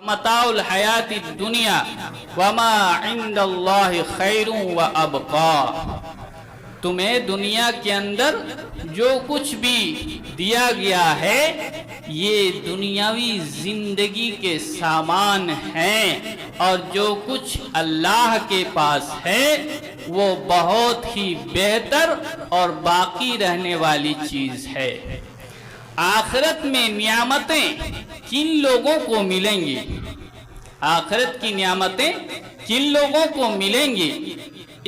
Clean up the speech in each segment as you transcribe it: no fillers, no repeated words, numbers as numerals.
متاع الحیات الدنیا وما عند اللہ خیر و ابقا۔ تمہیں دنیا کے اندر جو کچھ بھی دیا گیا ہے یہ دنیاوی زندگی کے سامان ہیں، اور جو کچھ اللہ کے پاس ہے وہ بہت ہی بہتر اور باقی رہنے والی چیز ہے۔ آخرت میں نعمتیں کن لوگوں کو ملیں گی؟ آخرت کی نعمتیں کن لوگوں کو ملیں گی؟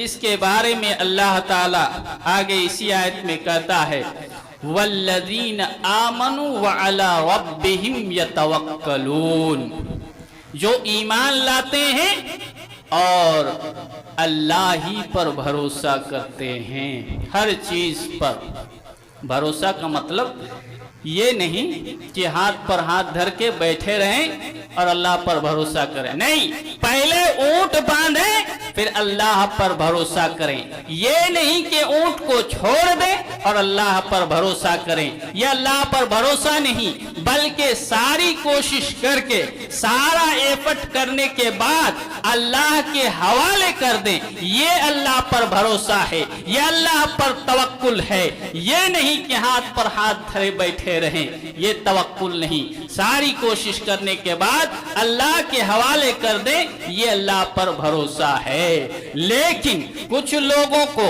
اس کے بارے میں اللہ تعالیٰ آگے اسی آیت میں کہتا ہے وَالَّذِينَ آمَنُوا وَعَلَىٰ رَبِّهِمْ يَتَوَكَّلُونَ، جو ایمان لاتے ہیں اور اللہ ہی پر بھروسہ کرتے ہیں۔ ہر چیز پر بھروسہ کا مطلب یہ نہیں کہ ہاتھ پر ہاتھ دھر کے بیٹھے رہیں اور اللہ پر بھروسہ کریں، نہیں، پہلے اونٹ باندھیں پھر اللہ پر بھروسہ کریں۔ یہ نہیں کہ اونٹ کو چھوڑ دیں اور اللہ پر بھروسہ کریں، یہ اللہ پر بھروسہ نہیں، بلکہ ساری کوشش کر کے سارا ایفٹ کرنے کے بعد اللہ کے حوالے کر دیں، یہ اللہ پر بھروسہ ہے، یہ اللہ پر توکل ہے۔ یہ نہیں کہ ہاتھ پر ہاتھ دھرے بیٹھے رہیں، یہ توکل نہیں، ساری کوشش کرنے کے بعد اللہ کے حوالے کر دیں، یہ اللہ پر بھروسہ ہے۔ لیکن کچھ لوگوں کو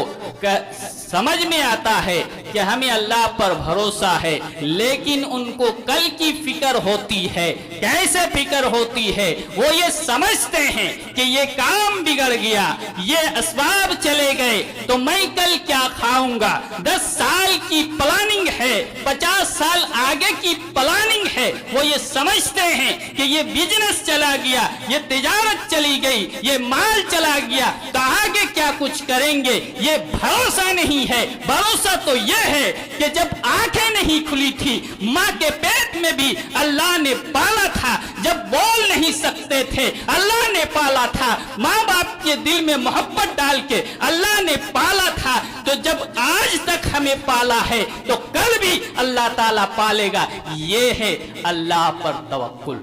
سمجھ میں آتا ہے کہ ہمیں اللہ پر بھروسہ ہے، لیکن ان کو کل کی فکر ہوتی ہے۔ کیسے فکر ہوتی ہے؟ وہ یہ سمجھتے ہیں کہ یہ کام بگڑ گیا، یہ اسباب چلے گئے تو میں کل کیا کھاؤں گا۔ 10 سال کی پلاننگ ہے، 50 سال آگے کی پلاننگ ہے۔ وہ یہ سمجھتے ہیں کہ یہ بزنس چلا گیا، یہ تجارت چلی گئی، یہ مال چلا گیا تو آگے کیا کچھ کریں گے، یہ بھروسہ نہیں ہے۔ بھروسہ تو یہ ہے کہ جب آنکھیں نہیں کھلی تھی ماں کے پیٹ میں بھی اللہ نے پالا تھا، جب بول نہیں سکتے تھے اللہ نے پالا تھا، ماں باپ کے دل میں محبت ڈال کے اللہ نے پالا تھا، تو جب آج تک ہمیں پالا ہے تو کل بھی اللہ تعالیٰ پالے گا۔ یہ ہے اللہ پر توکل۔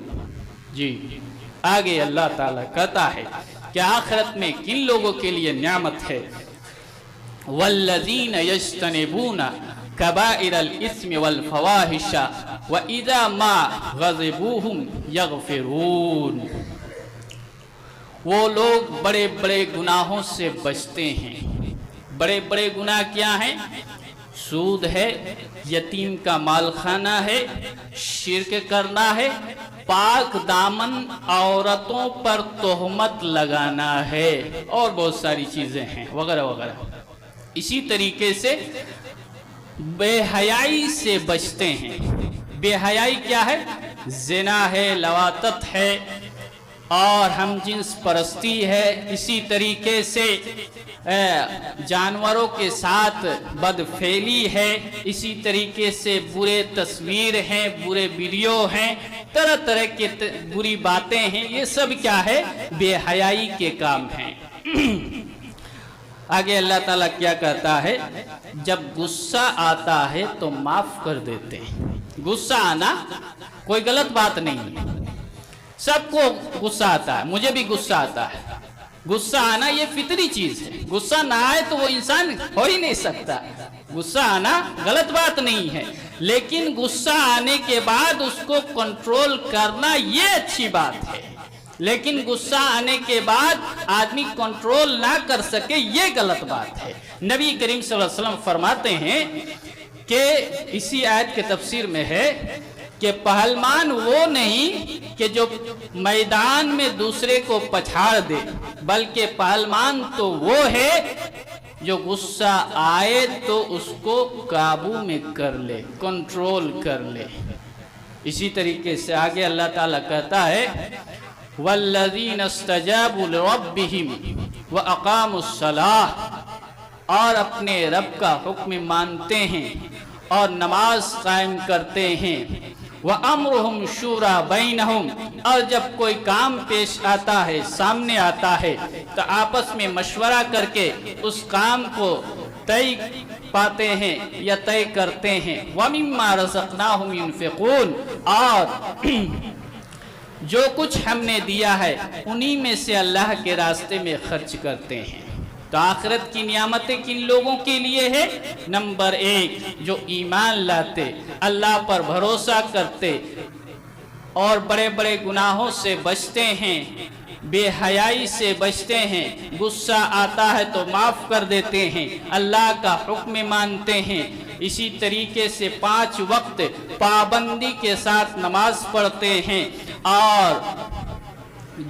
جی آگے اللہ تعالیٰ کہتا ہے کہ آخرت میں کن لوگوں کے لیے نعمت ہے وَالَّذِينَ يَجْتَنِبُونَ كَبَائِرَ الْإِثْمِ وَالْفَوَاحِشَ وَإِذَا مَا غَضِبُوا يَغْفِرُونَ، وہ لوگ بڑے بڑے گناہوں سے بچتے ہیں۔ بڑے بڑے گناہ کیا ہیں؟ سود ہے، یتیم کا مال کھانا ہے، شرک کرنا ہے، پاک دامن عورتوں پر تہمت لگانا ہے، اور بہت ساری چیزیں ہیں وغیرہ وغیرہ۔ اسی طریقے سے بے حیائی سے بچتے ہیں۔ بے حیائی کیا ہے؟ زنا ہے، لواطت ہے، اور ہم جنس پرستی ہے، اسی طریقے سے جانوروں کے ساتھ بدفعلی ہے، اسی طریقے سے برے تصویر ہیں، برے ویڈیو ہیں، طرح طرح کی بری باتیں ہیں، یہ سب کیا ہے؟ بے حیائی کے کام ہیں۔ آگے اللہ تعالیٰ کیا کہتا ہے؟ جب غصہ آتا ہے تو معاف کر دیتے ہیں۔ غصہ آنا کوئی غلط بات نہیں ہے، سب کو غصہ آتا ہے، مجھے بھی غصہ آتا ہے۔ غصہ آنا یہ فطری چیز ہے، غصہ نہ آئے تو وہ انسان ہو ہی نہیں سکتا۔ غصہ آنا غلط بات نہیں ہے، لیکن غصہ آنے کے بعد اس کو کنٹرول کرنا یہ اچھی بات ہے، لیکن غصہ آنے کے بعد آدمی کنٹرول نہ کر سکے یہ غلط بات ہے۔ نبی کریم صلی اللہ علیہ وسلم فرماتے ہیں کہ اسی آیت کے تفسیر میں ہے کہ پہلوان وہ نہیں کہ جو میدان میں دوسرے کو پچھاڑ دے، بلکہ پہلوان تو وہ ہے جو غصہ آئے تو اس کو قابو میں کر لے، کنٹرول کر لے۔ اسی طریقے سے آگے اللہ تعالیٰ کہتا ہے وَالَّذِينَ اسْتَجَابُوا لِرَبِّهِمْ وَأَقَامُوا الصَّلَاةَ، اور اپنے رب کا حکم مانتے ہیں اور نماز قائم کرتے ہیں۔ وَأَمْرُهُمْ شُورَى بَيْنَهُمْ، اور جب کوئی کام پیش آتا ہے، سامنے آتا ہے تو آپس میں مشورہ کر کے اس کام کو طے پاتے ہیں یا طے کرتے ہیں۔ وَمِمَّا رَزَقْنَاهُمْ يُنْفِقُونَ، اور جو کچھ ہم نے دیا ہے انہی میں سے اللہ کے راستے میں خرچ کرتے ہیں۔ تو آخرت کی نعمتیں کن لوگوں کے لیے ہے؟ نمبر 1، جو ایمان لاتے، اللہ پر بھروسہ کرتے اور بڑے بڑے گناہوں سے بچتے ہیں، بے حیائی سے بچتے ہیں، غصہ آتا ہے تو معاف کر دیتے ہیں، اللہ کا حکم مانتے ہیں، اسی طریقے سے 5 وقت پابندی کے ساتھ نماز پڑھتے ہیں، اور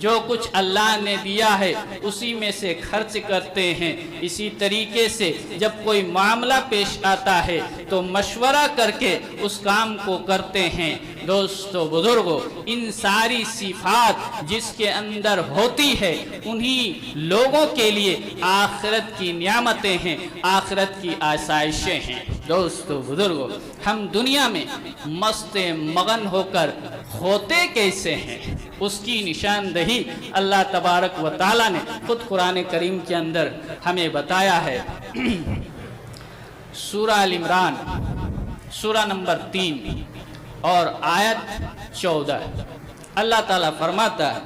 جو کچھ اللہ نے دیا ہے اسی میں سے خرچ کرتے ہیں۔ اسی طریقے سے جب کوئی معاملہ پیش آتا ہے تو مشورہ کر کے اس کام کو کرتے ہیں۔ دوستو بزرگو، ان ساری صفات جس کے اندر ہوتی ہے انہی لوگوں کے لیے آخرت کی نعمتیں ہیں، آخرت کی آسائشیں ہیں۔ دوستو بزرگو، ہم دنیا میں مست مگن ہو کر ہوتے کیسے ہیں، اس کی نشاندہی اللہ تبارک و تعالیٰ نے خود قرآن کریم کے اندر ہمیں بتایا ہے۔ سورہ ال عمران، سورہ نمبر 3 اور آیت 14، اللہ تعالیٰ فرماتا ہے: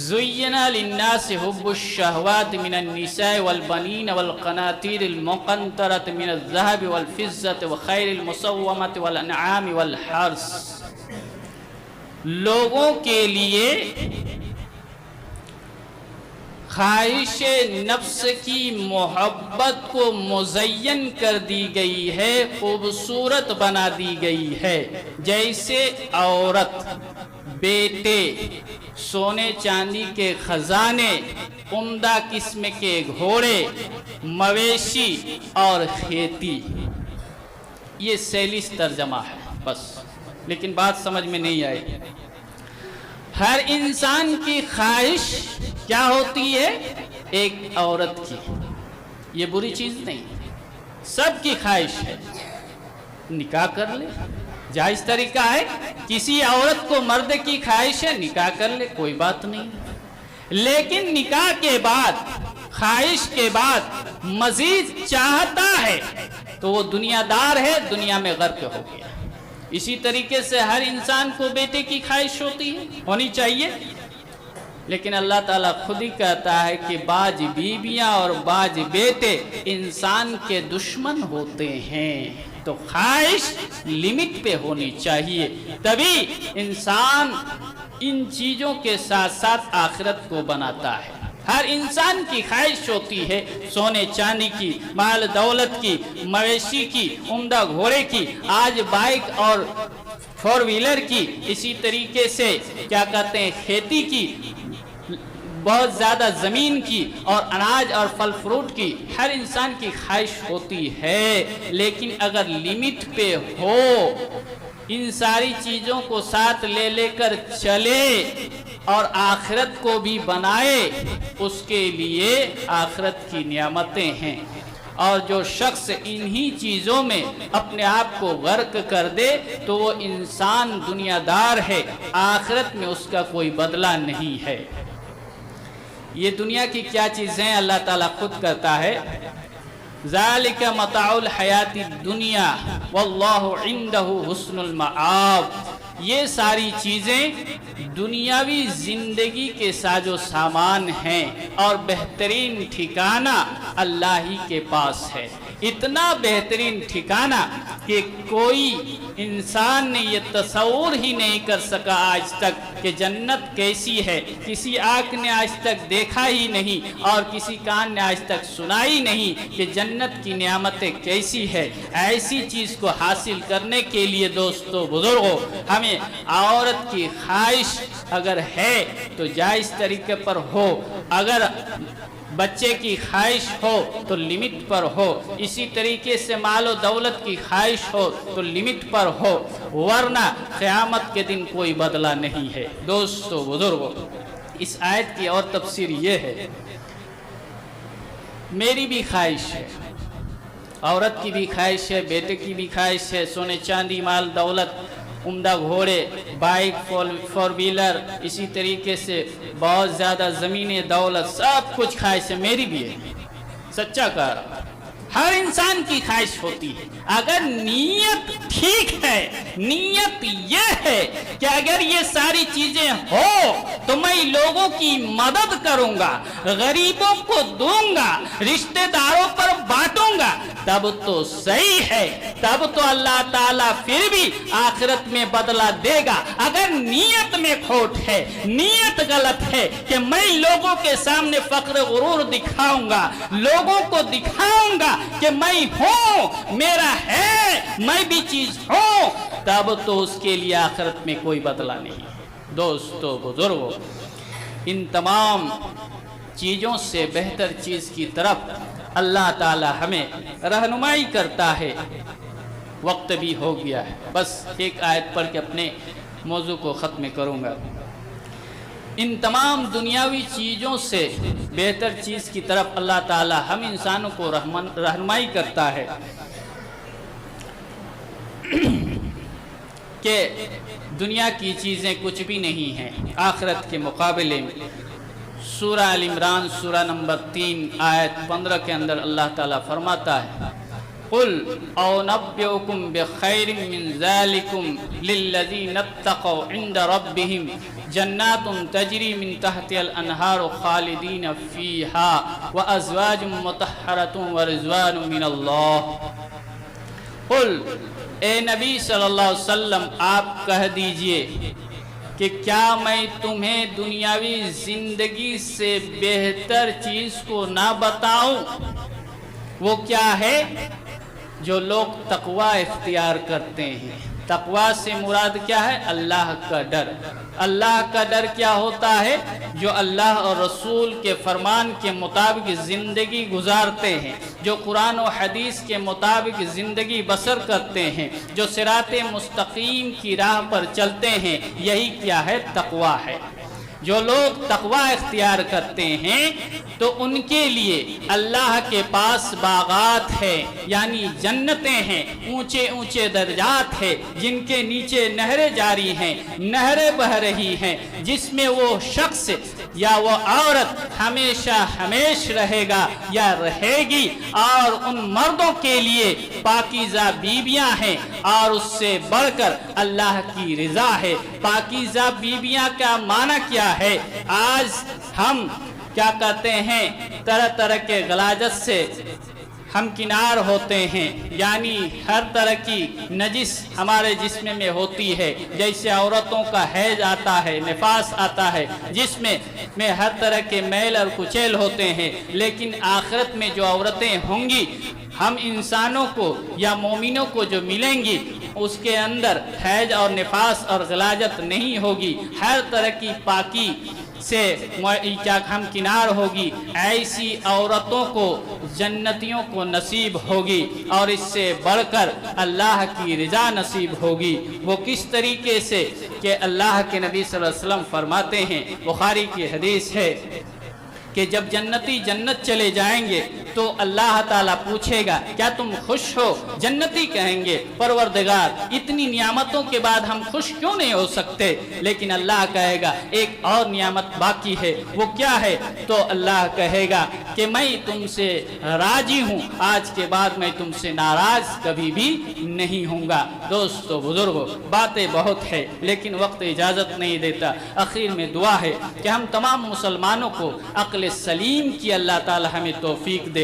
زُيِّنَ لِلنَّاسِ حُبُّ الشَّهَوَاتِ مِنَ النِّسَاءِ وَالْبَنِينَ وَالْقَنَاطِيرِ الْمُقَنطَرَةِ مِنَ الذَّهَبِ وَالْفِضَّةِ وَخَيْلِ الْمُسَوَّمَةِ وَالْأَنْعَامِ وَالْحَرْثِ، لوگوں کے لیے خواہش نفس کی محبت کو مزین کر دی گئی ہے، خوبصورت بنا دی گئی ہے، جیسے عورت، بیٹے، سونے چاندی کے خزانے، عمدہ قسم کے گھوڑے، مویشی اور کھیتی۔ یہ سیلیس ترجمہ ہے بس، لیکن بات سمجھ میں نہیں آئی۔ ہر انسان کی خواہش کیا ہوتی ہے؟ ایک عورت کی۔ یہ بری چیز نہیں، سب کی خواہش ہے نکاح کر لے، جائز طریقہ ہے۔ کسی عورت کو مرد کی خواہش ہے نکاح کر لے، کوئی بات نہیں، لیکن نکاح کے بعد، خواہش کے بعد مزید چاہتا ہے تو وہ دنیا دار ہے، دنیا میں غرق ہو گیا۔ اسی طریقے سے ہر انسان کو بیٹے کی خواہش ہوتی ہے، ہونی چاہیے، لیکن اللہ تعالیٰ خود ہی کہتا ہے کہ بعض بیویاں اور بعض بیٹے انسان کے دشمن ہوتے ہیں۔ تو خواہش لمٹ پہ ہونی چاہیے، تبھی انسان ان چیزوں کے ساتھ ساتھ آخرت کو بناتا ہے۔ ہر انسان کی خواہش ہوتی ہے سونے چاندی کی، مال دولت کی، مویشی کی، عمدہ گھوڑے کی، آج بائک اور 4 ویلر کی، اسی طریقے سے کیا کہتے ہیں کھیتی کی، بہت زیادہ زمین کی، اور اناج اور پھل فروٹ کی۔ ہر انسان کی خواہش ہوتی ہے، لیکن اگر لمٹ پہ ہو، ان ساری چیزوں کو ساتھ لے کر چلے اور آخرت کو بھی بنائے، اس کے لیے آخرت کی نعمتیں ہیں۔ اور جو شخص انہی چیزوں میں اپنے آپ کو غرق کر دے تو وہ انسان دنیا دار ہے، آخرت میں اس کا کوئی بدلہ نہیں ہے۔ یہ دنیا کی کیا چیزیں اللہ تعالیٰ خود کرتا ہے، ذالک متاع الحیات الدنیا واللہ عندہ حسن المآب۔ یہ ساری چیزیں دنیاوی زندگی کے ساز و سامان ہیں، اور بہترین ٹھکانہ اللہ ہی کے پاس ہے۔ اتنا بہترین ٹھکانہ کہ کوئی انسان نے یہ تصور ہی نہیں کر سکا آج تک کہ جنت کیسی ہے، کسی آنکھ نے آج تک دیکھا ہی نہیں، اور کسی کان نے آج تک سنا ہی نہیں کہ جنت کی نعمتیں کیسی ہے۔ ایسی چیز کو حاصل کرنے کے لیے دوستو بزرگوں، ہمیں عورت کی خواہش اگر ہے تو جائز طریقے پر ہو، اگر بچے کی خواہش ہو تو لمٹ پر ہو، اسی طریقے سے مال و دولت کی خواہش ہو تو لمٹ پر ہو، ورنہ قیامت کے دن کوئی بدلہ نہیں ہے۔ دوستو بزرگوں، اس آیت کی اور تفسیر یہ ہے، میری بھی خواہش ہے، عورت کی بھی خواہش ہے، بیٹے کی بھی خواہش ہے، سونے چاندی، مال دولت، عمدہ گھوڑے، بائک، 4 ویلر، اسی طریقے سے بہت زیادہ زمینیں، دولت، سب کچھ خواہش ہے، میری بھی ہے، سچا کہہ رہا ہوں۔ ہر انسان کی خواہش ہوتی ہے، اگر نیت ٹھیک ہے، نیت یہ ہے کہ اگر یہ ساری چیزیں ہو تو میں لوگوں کی مدد کروں گا، غریبوں کو دوں گا، رشتہ داروں پر بانٹوں گا، تب تو صحیح ہے، تب تو اللہ تعالیٰ پھر بھی آخرت میں بدلہ دے گا۔ اگر نیت میں کھوٹ ہے، نیت غلط ہے کہ میں لوگوں کے سامنے فخر غرور دکھاؤں گا، لوگوں کو دکھاؤں گا کہ میں ہوں، میرا ہے، میں بھی چیز ہوں، تب تو اس کے لیے آخرت میں کوئی بدلہ نہیں۔ دوستو، بزرگوں، ان تمام چیزوں سے بہتر چیز کی طرف اللہ تعالی ہمیں رہنمائی کرتا ہے۔ وقت بھی ہو گیا ہے، بس ایک آیت پڑھ کے اپنے موضوع کو ختم کروں گا۔ ان تمام دنیاوی چیزوں سے بہتر چیز کی طرف اللہ تعالی ہم انسانوں کو رہنمائی کرتا ہے کہ دنیا کی چیزیں کچھ بھی نہیں ہیں آخرت کے مقابلے میں۔ سورہ ال عمران سورہ نمبر 3 آیت 15 کے اندر اللہ تعالیٰ فرماتا ہے، قُلْ أَوْنَبِّئُكُمْ بِخَيْرٍ مِّن ذَلِكُمْ لِلَّذِينَ اتَّقَوْا عِندَ رَبِّهِمْ جَنَّاتٌ تَجْرِي مِن تَحْتِهَا الْأَنْهَارُ خَالِدِينَ فِيهَا وَأَزْوَاجٌ مُطَهَّرَةٌ وَرِضْوَانٌ مِّنَ اللَّهِ۔ قُلْ، اے نبی صلی اللہ علیہ وسلم آپ کہہ دیجئے کہ کیا میں تمہیں دنیاوی زندگی سے بہتر چیز کو نہ بتاؤں؟ وہ کیا ہے؟ جو لوگ تقوی اختیار کرتے ہیں۔ تقوی سے مراد کیا ہے؟ اللہ کا ڈر۔ اللہ کا ڈر کیا ہوتا ہے؟ جو اللہ اور رسول کے فرمان کے مطابق زندگی گزارتے ہیں، جو قرآن و حدیث کے مطابق زندگی بسر کرتے ہیں، جو صراط مستقیم کی راہ پر چلتے ہیں، یہی کیا ہے؟ تقوی ہے۔ جو لوگ تقوی اختیار کرتے ہیں تو ان کے لیے اللہ کے پاس باغات ہیں، یعنی جنتیں ہیں، اونچے اونچے درجات ہیں، جن کے نیچے نہریں جاری ہیں، نہریں بہ رہی ہیں، جس میں وہ شخص یا وہ عورت ہمیشہ ہمیش رہے گا یا رہے گی، اور ان مردوں کے لیے پاکیزہ بیویاں ہیں، اور اس سے بڑھ کر اللہ کی رضا ہے۔ پاکیزہ بیویاں کا معنی کیا ہے؟ آج ہم کیا کہتے ہیں، طرح طرح کے غلاظت سے ہم کنار ہوتے ہیں، یعنی ہر طرح کی نجس ہمارے جسم میں ہوتی ہے، جیسے عورتوں کا حیض آتا ہے، نفاس آتا ہے، جسم میں ہر طرح کے میل اور کچیل ہوتے ہیں، لیکن آخرت میں جو عورتیں ہوں گی، ہم انسانوں کو یا مومنوں کو جو ملیں گی، اس کے اندر حیض اور نفاس اور غلاظت نہیں ہوگی، ہر طرح کی پاکی سے کیا ہم کنار ہوگی۔ ایسی عورتوں کو جنتیوں کو نصیب ہوگی، اور اس سے بڑھ کر اللہ کی رضا نصیب ہوگی۔ وہ کس طریقے سے کہ اللہ کے نبی صلی اللہ علیہ وسلم فرماتے ہیں، بخاری کی حدیث ہے کہ جب جنتی جنت چلے جائیں گے تو اللہ تعالیٰ پوچھے گا کیا تم خوش ہو؟ جنتی کہیں گے پروردگار اتنی نعمتوں کے بعد ہم خوش کیوں نہیں ہو سکتے؟ لیکن اللہ کہے گا ایک اور نعمت باقی ہے، وہ کیا ہے؟ تو اللہ کہے گا کہ میں تم سے راضی ہوں، آج کے بعد میں تم سے ناراض کبھی بھی نہیں ہوں گا۔ دوستو، بزرگوں، باتیں بہت ہے لیکن وقت اجازت نہیں دیتا۔ اخیر میں دعا ہے کہ ہم تمام مسلمانوں کو عقل سلیم کی اللہ تعالی ہمیں توفیق دے۔